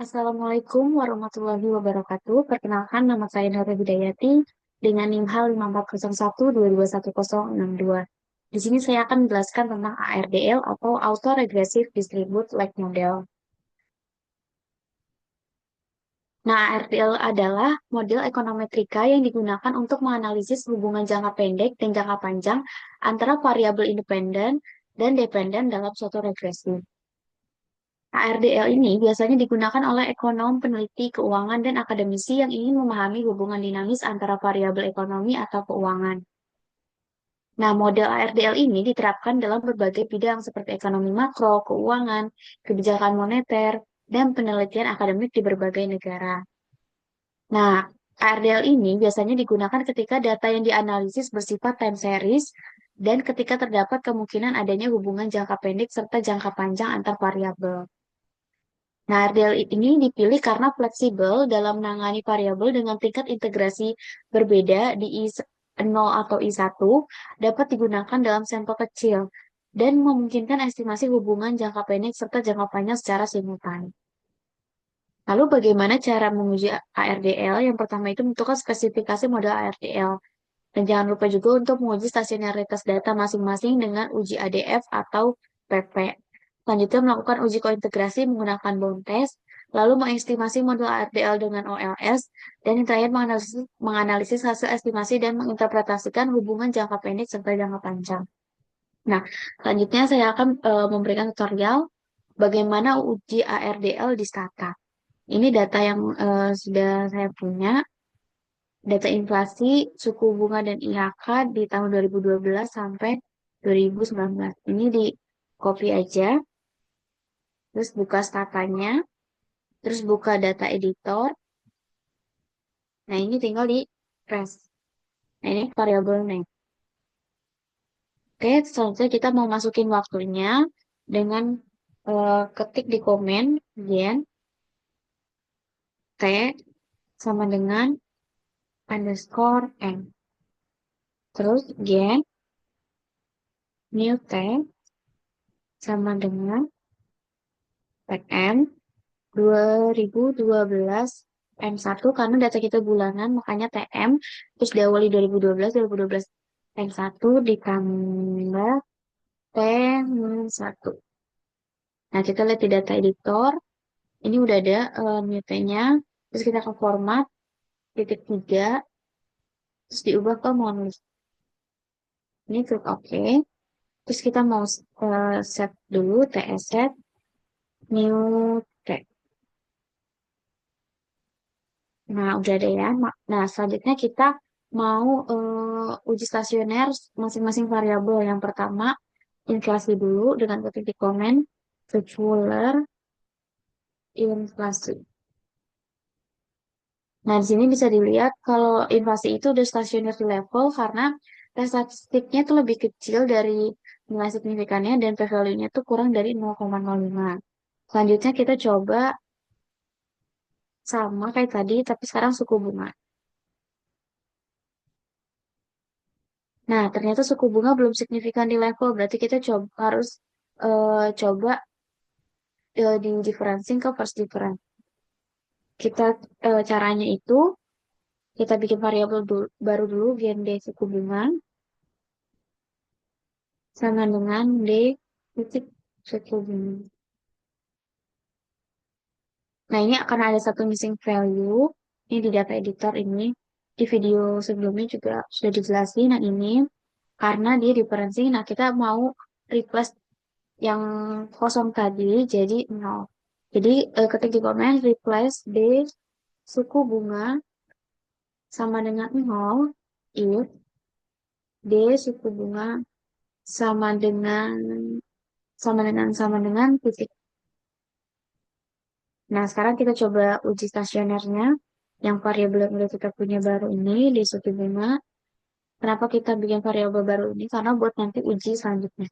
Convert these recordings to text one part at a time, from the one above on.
Assalamualaikum warahmatullahi wabarakatuh. Perkenalkan, nama saya Nurul Hidayati dengan NIM H5401221062. Di sini saya akan menjelaskan tentang ARDL atau Auto Regressive Distribute Like Model. Nah, ARDL adalah model ekonometrika yang digunakan untuk menganalisis hubungan jangka pendek dan jangka panjang antara variabel independen dan dependen dalam suatu regresi. ARDL ini biasanya digunakan oleh ekonom, peneliti keuangan, dan akademisi yang ingin memahami hubungan dinamis antara variabel ekonomi atau keuangan. Nah, model ARDL ini diterapkan dalam berbagai bidang seperti ekonomi makro, keuangan, kebijakan moneter, dan penelitian akademik di berbagai negara. Nah, ARDL ini biasanya digunakan ketika data yang dianalisis bersifat time series dan ketika terdapat kemungkinan adanya hubungan jangka pendek serta jangka panjang antar variabel. Nah, RDL ini dipilih karena fleksibel dalam menangani variabel dengan tingkat integrasi berbeda di I0 atau I1 dapat digunakan dalam sampel kecil dan memungkinkan estimasi hubungan jangka pendek serta jangka panjang secara simultan. Lalu bagaimana cara menguji ARDL? Yang pertama itu menentukan spesifikasi model ARDL. Dan jangan lupa juga untuk menguji stasionaritas data masing-masing dengan uji ADF atau PP. Selanjutnya melakukan uji kointegrasi menggunakan bound test, lalu mengestimasi modul ARDL dengan OLS, dan yang terakhir menganalisis hasil estimasi dan menginterpretasikan hubungan jangka pendek serta jangka panjang. Nah, selanjutnya saya akan memberikan tutorial bagaimana uji ARDL di Stata. Ini data yang sudah saya punya, data inflasi, suku bunga, dan IHK di tahun 2012 sampai 2019. Ini di copy aja, terus buka statanya, terus buka data editor. Nah, ini tinggal di press. Nah, ini variabelnya. Oke, selanjutnya kita mau masukin waktunya dengan ketik di komen, gen, T sama dengan underscore N. Terus gen, new T sama dengan PM 2012 M1 karena data kita bulanan makanya TM terus diawali 2012 M1 ditambah T-1. Nah, kita lihat di data editor ini udah ada mute-nya, terus kita ke format titik 3 terus diubah ke monolith. Ini klik OK, terus kita mau set dulu TS set new T. Nah, udah ada ya. Nah, selanjutnya kita mau uji stasioner masing-masing variabel. Yang pertama, inflasi dulu dengan ketik di komen, Fuller inflasi. Nah, di sini bisa dilihat kalau inflasi itu udah stasioner di level karena tes statistiknya itu lebih kecil dari nilai signifikannya dan p-value-nya itu kurang dari 0,05. Selanjutnya kita coba sama kayak tadi, tapi sekarang suku bunga. Nah, ternyata suku bunga belum signifikan di level, berarti kita harus coba di differencing ke first difference. Kita caranya itu kita bikin variabel baru dulu gen D suku bunga sama dengan D titik suku bunga. Nah, ini akan ada satu missing value. Ini di data editor ini. Di video sebelumnya juga sudah dijelasin. Nah, ini karena dia differencing. Nah, kita mau replace yang kosong tadi jadi 0. Jadi ketik di komen replace D suku bunga sama dengan 0 if D suku bunga sama dengan sama dengan titik. Nah, sekarang kita coba uji stasionernya yang variabel yang udah kita punya baru ini di suku bunga. Kenapa kita bikin variabel baru ini? Karena buat nanti uji selanjutnya.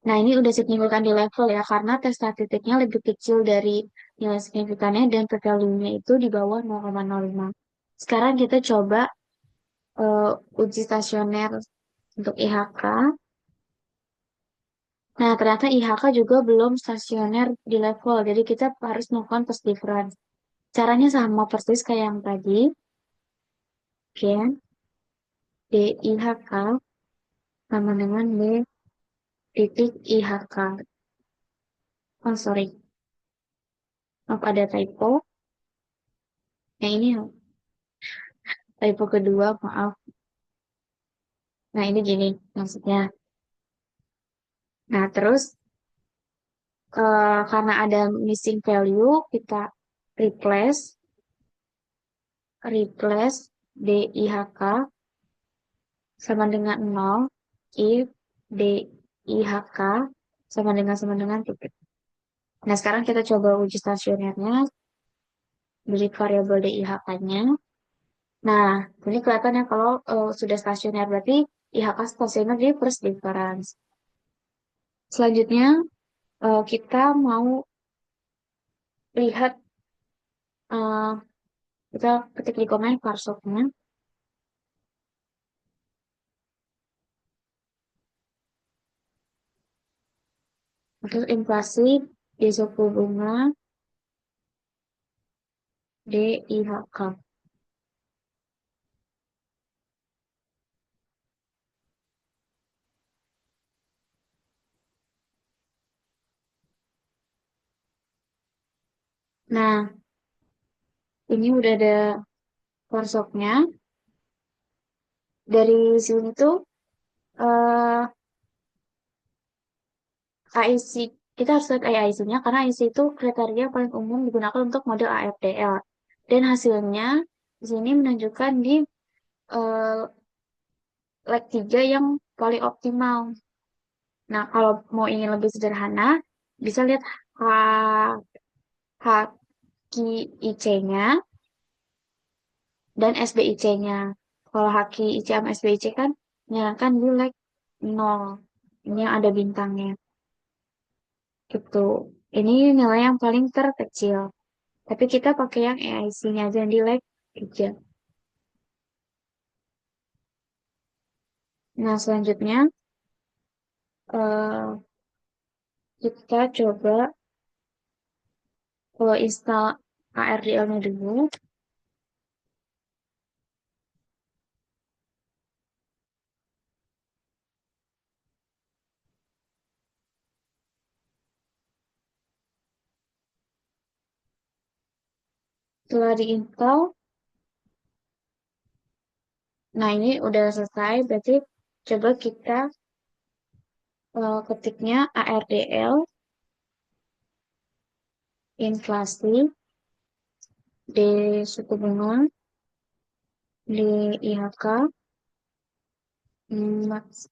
Nah, ini udah signifikan di level ya, karena tes statistiknya lebih kecil dari nilai signifikannya dan p-value-nya itu di bawah 0,05. Sekarang kita coba uji stasioner untuk IHK. Nah, ternyata IHK juga belum stasioner di level, jadi kita harus melakukan post difference. Caranya sama persis kayak yang tadi. Oke, DIHK sama dengan D titik IHK. Oh, sorry. Maaf, ada typo. Yang ini typo kedua, maaf. Nah, ini gini maksudnya. Nah, terus karena ada missing value, kita replace, replace DIHK sama dengan 0 if DIHK sama dengan titik. Nah, sekarang kita coba uji stasionernya, beri variabel DIHK-nya. Nah, ini kelihatannya kalau sudah stasioner berarti IHK stasioner di first difference. Selanjutnya, kita mau lihat, eh, kita ketik di komen parsoknya. Untuk inflasi di suku bunga DIHK. Nah, ini udah ada parsoknya. Dari sini tuh eh AIC, kita harus lihat AIC-nya karena AIC itu kriteria paling umum digunakan untuk model AFDL. Dan hasilnya di sini menunjukkan di eh, leg 3 yang paling optimal. Nah, kalau mau ingin lebih sederhana, bisa lihat H, HQIC-nya dan SBIC-nya. Kalau HQIC sama SBIC kan menyarankan di leg 0. Ini yang ada bintangnya. Gitu. Ini nilai yang paling terkecil. Tapi kita pakai yang AIC-nya aja yang di leg 3. Nah, selanjutnya eh, kita coba install ARDL-nya dulu. Setelah diinstal, nah ini udah selesai. Berarti coba kita ketiknya ARDL, inflasi, di suku bunga, di IHK, max,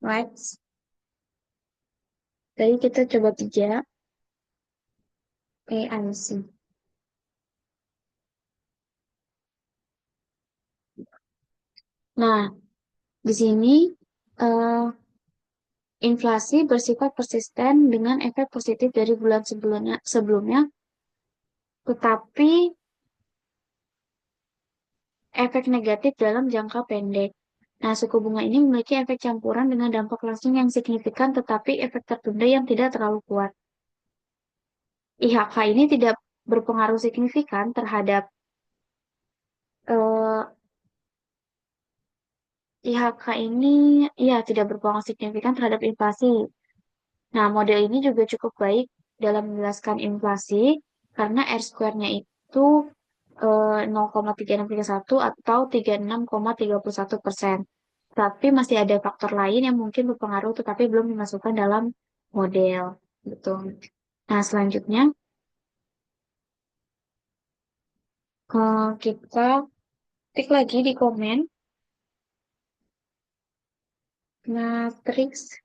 max. Tadi kita coba 3, AIC. Nah, di sini eh, inflasi bersifat persisten dengan efek positif dari bulan sebelumnya, tetapi efek negatif dalam jangka pendek. Nah, suku bunga ini memiliki efek campuran dengan dampak langsung yang signifikan, tetapi efek tertunda yang tidak terlalu kuat. IHK ini tidak berpengaruh signifikan terhadap eh, IHK ini, ya tidak berpengaruh signifikan terhadap inflasi. Nah, model ini juga cukup baik dalam menjelaskan inflasi karena R square-nya itu 0,3631 atau 36,31%. Tapi masih ada faktor lain yang mungkin berpengaruh tetapi belum dimasukkan dalam model. Gitu. Nah, selanjutnya kita klik lagi di komen matrix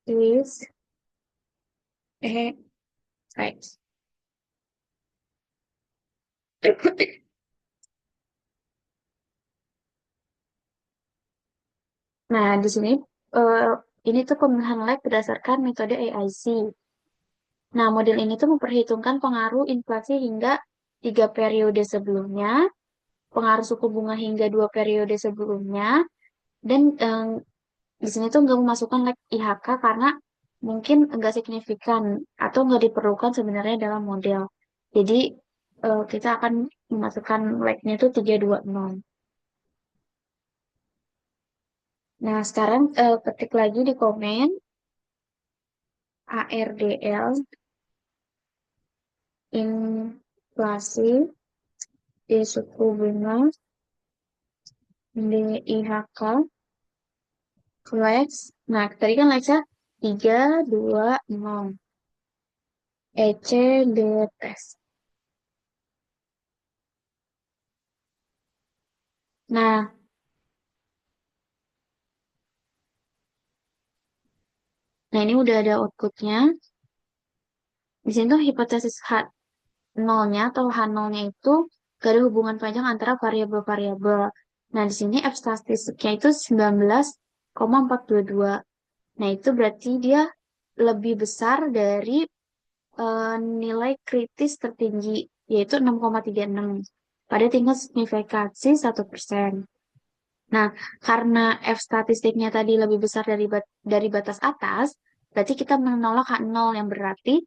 list size. Nah, di sini eh, ini tuh pemilihan lab berdasarkan metode AIC. Nah, model ini tuh memperhitungkan pengaruh inflasi hingga 3 periode sebelumnya, pengaruh suku bunga hingga 2 periode sebelumnya, dan di sini tuh nggak memasukkan like IHK karena mungkin enggak signifikan atau nggak diperlukan sebenarnya dalam model. Jadi kita akan memasukkan like-nya itu 320. Nah, sekarang ketik lagi di komen ARDL inflasi di suku bunga DIHK flex. Nah, tadi kan Lexa 320 ECDTS. Nah, ini udah ada outputnya. Di sini tuh hipotesis H0-nya atau H0-nya itu gak ada hubungan panjang antara variabel-variabel. Nah, di sini F statistiknya itu 19,422. Nah, itu berarti dia lebih besar dari nilai kritis tertinggi, yaitu 6,36 pada tingkat signifikansi 1%. Nah, karena F statistiknya tadi lebih besar dari batas atas, berarti kita menolak H0 yang berarti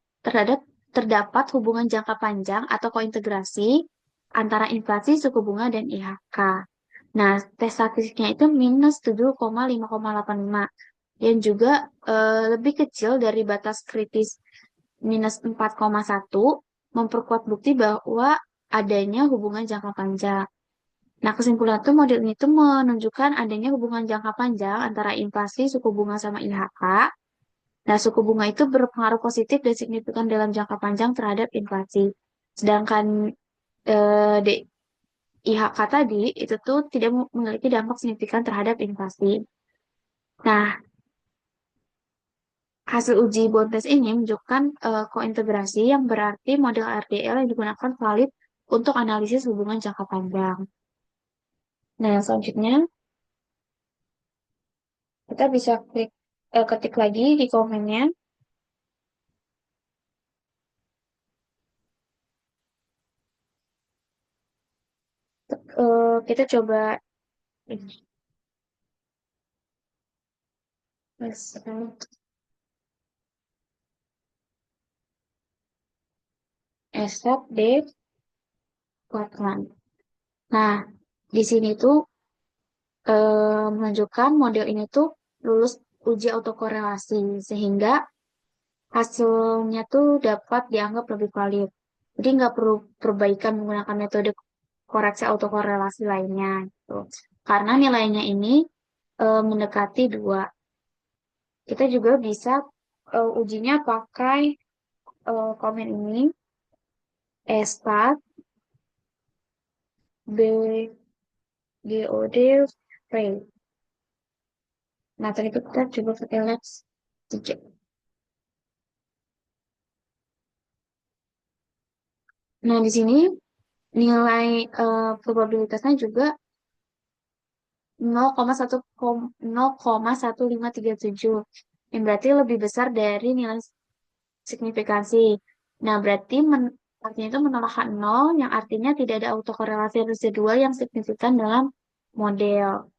terdapat hubungan jangka panjang atau kointegrasi antara inflasi, suku bunga, dan IHK. Nah, tes statistiknya itu minus 7,5,85 yang juga lebih kecil dari batas kritis minus 4,1 memperkuat bukti bahwa adanya hubungan jangka panjang. Nah, kesimpulan itu model ini tuh menunjukkan adanya hubungan jangka panjang antara inflasi, suku bunga, sama IHK. Nah, suku bunga itu berpengaruh positif dan signifikan dalam jangka panjang terhadap inflasi. Sedangkan di IHK tadi itu tuh tidak memiliki dampak signifikan terhadap inflasi. Nah, hasil uji Bontes ini menunjukkan kointegrasi yang berarti model RDL yang digunakan valid untuk analisis hubungan jangka panjang. Nah, yang selanjutnya kita bisa ketik lagi di komennya. Kita coba ini, Esat de Platman. Nah, di sini tuh menunjukkan model ini tuh lulus uji autokorelasi sehingga hasilnya tuh dapat dianggap lebih valid. Jadi nggak perlu perbaikan menggunakan metode koreksi autokorelasi lainnya gitu. Karena nilainya ini mendekati 2. Kita juga bisa ujinya pakai komen ini Estat B GOD Frame. Nah, tadi itu kita coba pakai Let's 3. Nah, di sini nilai probabilitasnya juga 0,1537 yang berarti lebih besar dari nilai signifikansi. Nah, berarti artinya itu menolak H0 yang artinya tidak ada autokorelasi residual yang signifikan dalam model.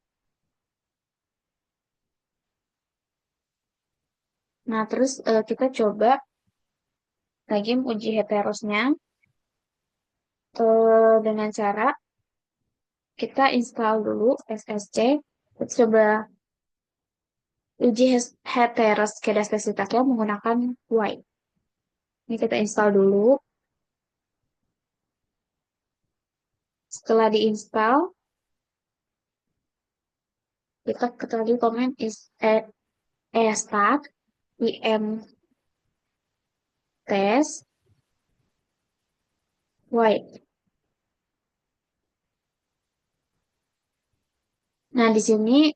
Nah, terus kita coba lagi uji heterosnya dengan cara kita install dulu SSC. Kita coba uji heteroskedastasitasnya menggunakan Y. Ini kita install dulu. Setelah diinstal, kita ketahui komen is start im test Y. Nah, di sini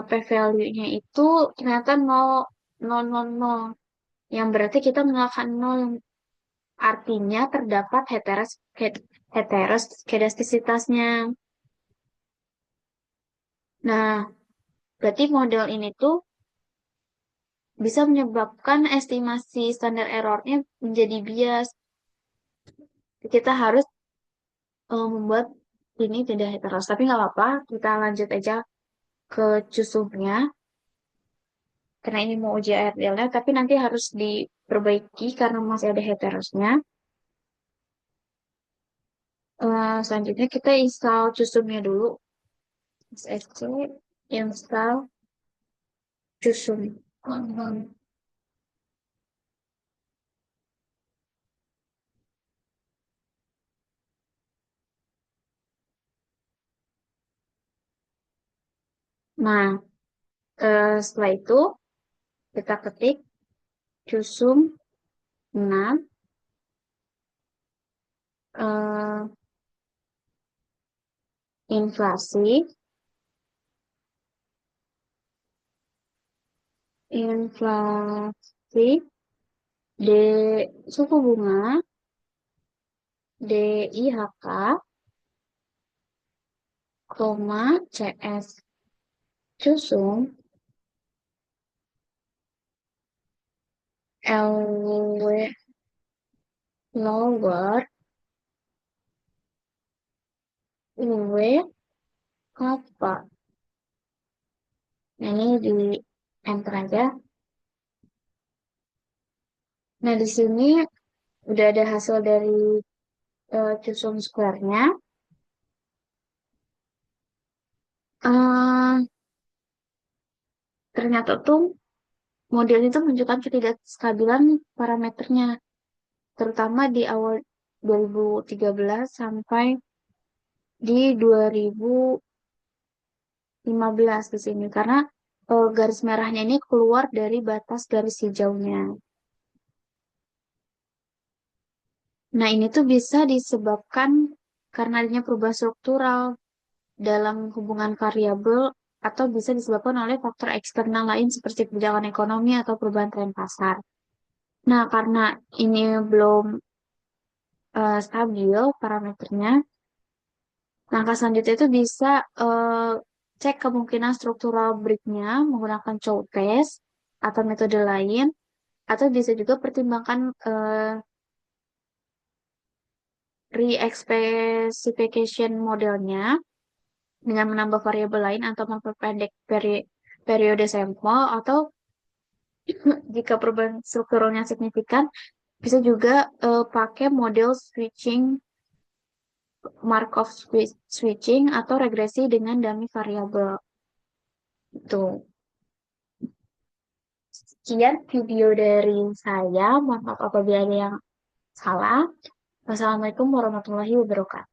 p-value-nya itu ternyata 0,000, yang berarti kita menolak 0, yang artinya terdapat heteroskedastisitasnya. Nah, berarti model ini tuh bisa menyebabkan estimasi standar errornya menjadi bias. Kita harus membuat ini tidak heteros. Tapi nggak apa-apa, kita lanjut aja ke cusumnya. karena ini mau uji ARDL-nya, tapi nanti harus diperbaiki karena masih ada heterosnya. Selanjutnya kita install customnya dulu. SSC install custom. Nah, setelah itu kita ketik custom 6 eh, inflasi inflasi D suku bunga DIHK, koma CS cusum LW lower UW apa. Nah, ini di enter aja. Nah, di sini udah ada hasil dari cusum square-nya. Eh, Ternyata tuh model itu menunjukkan ketidakstabilan parameternya, terutama di awal 2013 sampai di 2015 di sini, karena garis merahnya ini keluar dari batas garis hijaunya. Nah, ini tuh bisa disebabkan karena adanya perubahan struktural dalam hubungan variabel atau bisa disebabkan oleh faktor eksternal lain seperti kebijakan ekonomi atau perubahan tren pasar. Nah, karena ini belum stabil parameternya, langkah selanjutnya itu bisa cek kemungkinan struktural break-nya menggunakan chow test atau metode lain, atau bisa juga pertimbangkan re-specification modelnya dengan menambah variabel lain atau memperpendek periode sampel, atau jika perubahan strukturalnya signifikan, bisa juga pakai model switching, Markov switching, atau regresi dengan dummy variabel. Itu. Sekian video dari saya. Mohon maaf apabila ada yang salah. Wassalamualaikum warahmatullahi wabarakatuh.